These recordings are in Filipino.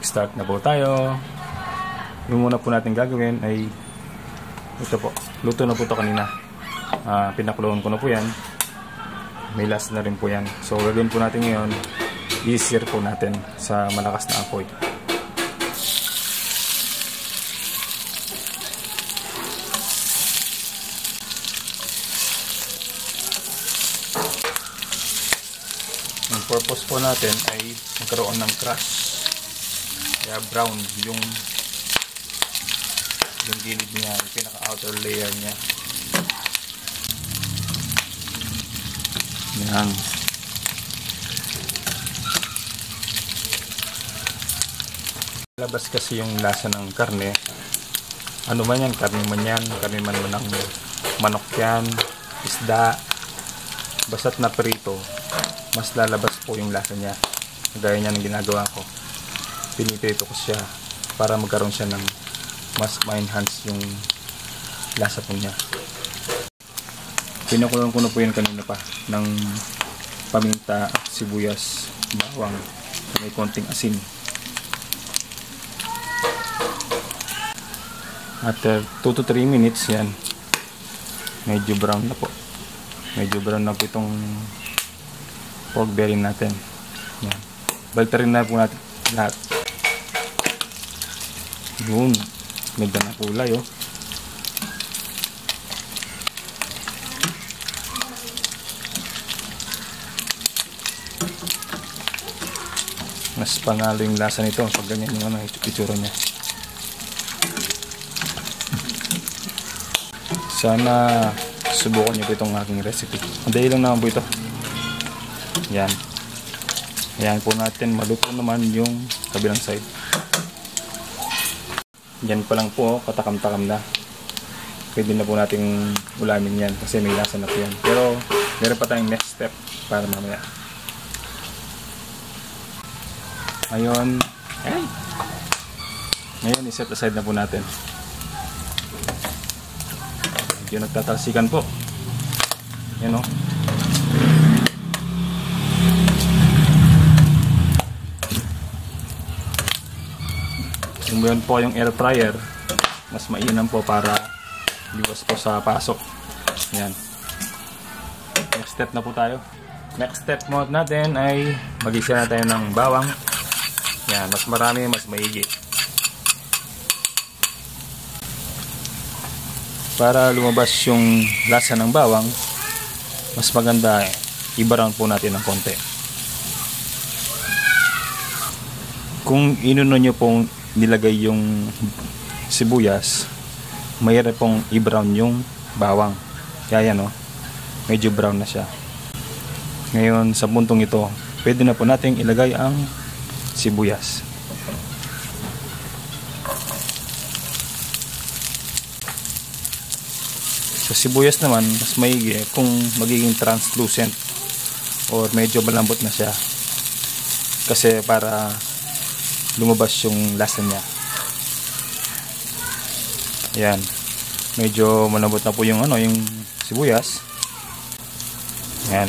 Mag-start na po tayo. Yung muna po natin gagawin ay ito po. Luto na po ito kanina. Pinakuloan ko na po yan. May last na rin po yan. So gagawin po natin ngayon, i-sear po natin sa malakas na apoy. Ang purpose po natin ay magkaroon ng crush. Kaya brown yung gilid niya, yung pinaka outer layer niya. Yan. Labas kasi yung lasa ng karne. Ano man yan, karne man yan, karne man ng manok yan, isda. Basta't na prito, mas lalabas po yung lasa niya. Gaya niya ng ginagawa ko. Piniprito ko siya para magkaroon siya ng mas ma-enhance yung lasa po niya. Pinakuloan ko na po yan kanina pa ng paminta, sibuyas, bawang, may konting asin. After 2 to 3 minutes yan, medyo brown na po. Medyo brown na po itong pork belly natin. Yan. Baltarin na po natin lahat. Yun. Ganda na kulay, oh. Mas panalo yung lasa nito pag ganyan yung itsura niya. Sana subukan niyo po itong aking recipe. Madali lang naman po ito. Yan. Ayan po natin, maluto naman yung kabilang side. Yan pa lang po, katakam-takam na. Pwede na po nating ulamin yan kasi may lasa na po yan. Pero meron pa tayong next step para mamaya. Ngayon i-set aside na po natin. Medyo nagtatalsikan po. Yan, o. Kung meron po yung air fryer, mas mainam po para liwas po sa pasok. Yan. Next step na po tayo. Next step mo natin ay mag-isa na tayo ng bawang. Yan, mas marami, mas maigi. Para lumabas yung lasa ng bawang, mas maganda i-brown po natin ng konti. Kung inuno nyo pong nilagay yung sibuyas, mayroon pong i-brown yung bawang. Kaya yan, oh, medyo brown na siya. Ngayon sa puntong ito, pwede na po nating ilagay ang sibuyas. Sa sibuyas naman, mas maigi kung magiging translucent or medyo malambot na siya. Kasi para lumabas yung lasa niya. Ayan. Medyo malambot na po yung yung sibuyas. Ayan.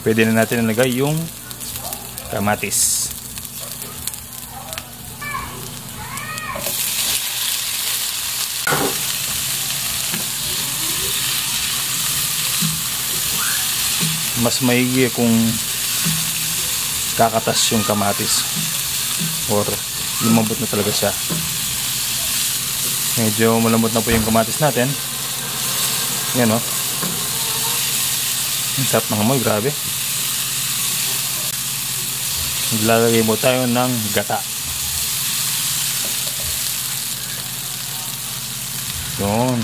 Pwede na natin ilagay yung kamatis. Mas maigi kung kakatas yung kamatis or lumambot na talaga siya. Medyo malambot na po yung kamatis natin. Yan, oh. Ang sarap ng amoy, grabe. Maglalagay mo tayo ng gata. Yun.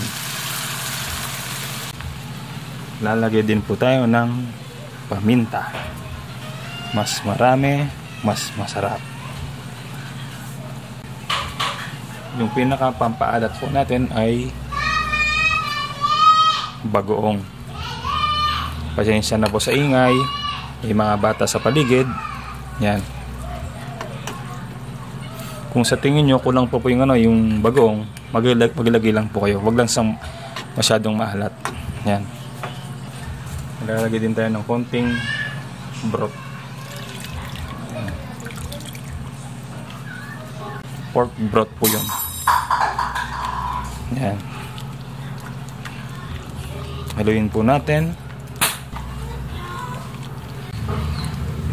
Lalagay din po tayo ng paminta. Mas marami, mas masarap. Yung pinaka pampaalat po natin ay bagoong. Pasensya na po sa ingay. May mga bata sa paligid. Yan. Kung sa tingin nyo kulang po yung yung bagoong, maglagay lang po kayo. Wag lang masyadong maalat. Yan. Maglalagay din tayo ng konting broth. Pork broth po yun. Yan. Haluin po natin.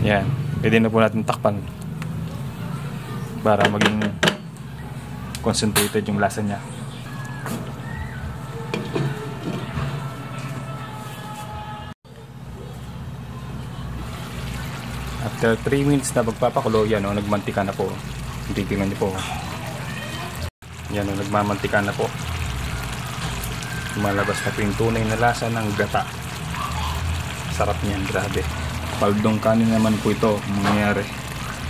Yan. Pwede na po natin takpan para maging concentrated yung lasa niya. After 3 minutes na pagpapakulo, yan o, nagmantika na po. Titingnan niyo po. Yan o, nagmamantika na po. Lumalabas na po yung tunay na lasa ng gata. Sarap niyan, grabe. Paldong kanin naman po ito mangyayari.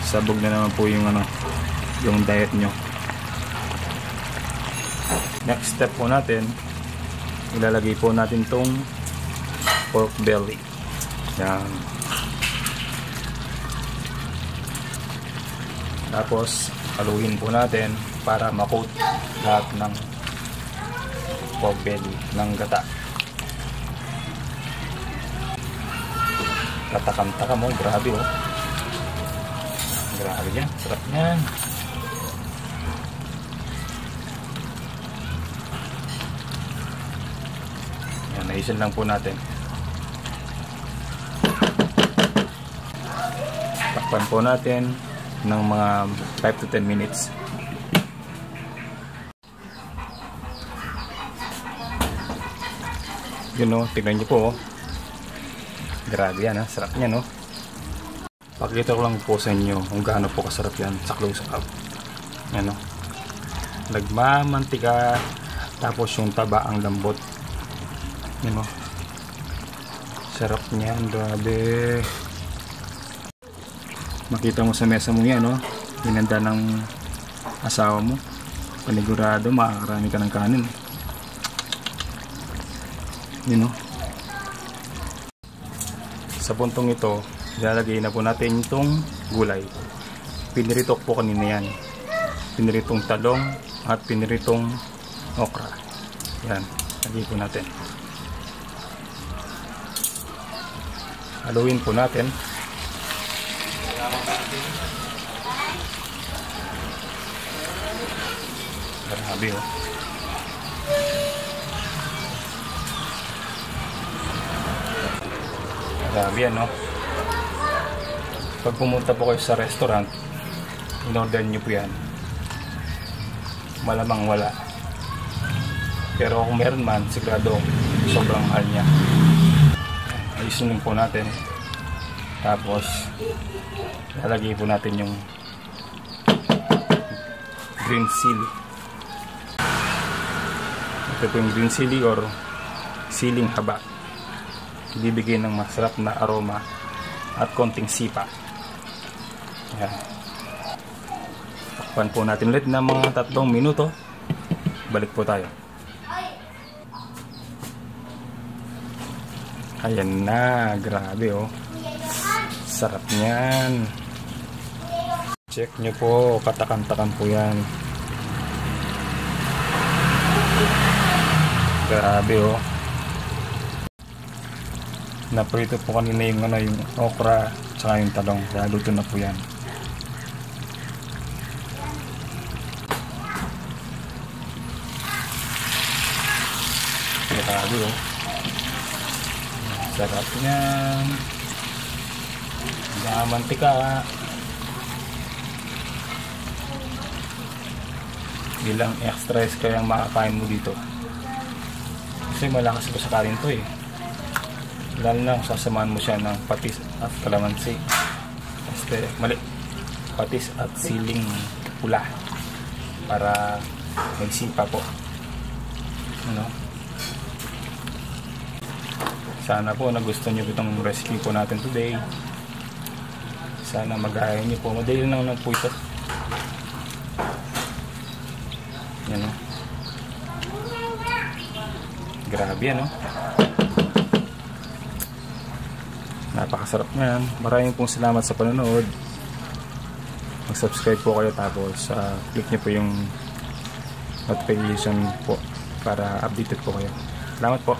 Sabog na naman po yung yung diet nyo. Next step po natin, ilalagay po natin tong pork belly. Yan. Tapos haluin po natin para ma-coat lahat ng pork belly ng gata. Katakam-taka mo, grabe oh. Grabe yan, sarap yan. Yan, naisin lang po natin. Takpan po natin ng mga 5 to 10 minutes. Yun o, tignan nyo po oh. Grabe yan ha, sarap niya no. Pakita ko lang po sa inyo kung gaano po kasarap yan sa close up. Yan o, nagmamantika, tapos yung taba ang lambot. Yan o, sarap niyan, grabe. Makita mo sa mesa mo yan, no? Hinanda ng asawa mo. Panigurado, makakarami ka ng kanin. Yun, no? Sa puntong ito, ilalagay na po natin itong gulay. Piniritok po kanina yan. Piniritong talong at piniritong okra. Yan, lagay po natin. Haluin po natin. Grabe oh. Grabe yan no. Pag pumunta po kayo sa restaurant, in-order nyo po yan, malamang wala. Pero kung meron man, sigurado sobrang mahal niya. Ayusin po natin. Tapos lalagay po natin yung green chili. Ito po yung green chili or siling haba. Bibigay ng masarap na aroma at konting sipa. Yan. Takpan po natin ulit ng mga 3 minuto. Balik po tayo. Ayan na, grabe oh. Sarap niyan. Check nyo po, katakan-takan po yan. Grabe oh. Naprito po kanina yung yung okra tsaka yung talong. Luto na po yan. Grabe oh. Sarap niyan. Mantika. Bilang extra rice kaya makakain mo dito. Kasi malakas pa sa kanin to eh. Lalo na kung sasamahan mo siya ng patis at kalamansi. Patis at siling pula para may sipa po. Ano? Sana po nagustuhan nyo itong recipe po natin today. Sana mag-aayon nyo po. Madali lang po ito. Yan o. Grabe yan o. Napakasarap na yan. Maraming pong salamat sa panonood. Mag-subscribe po kayo tapos click nyo po yung notification po para updated po kayo. Salamat po.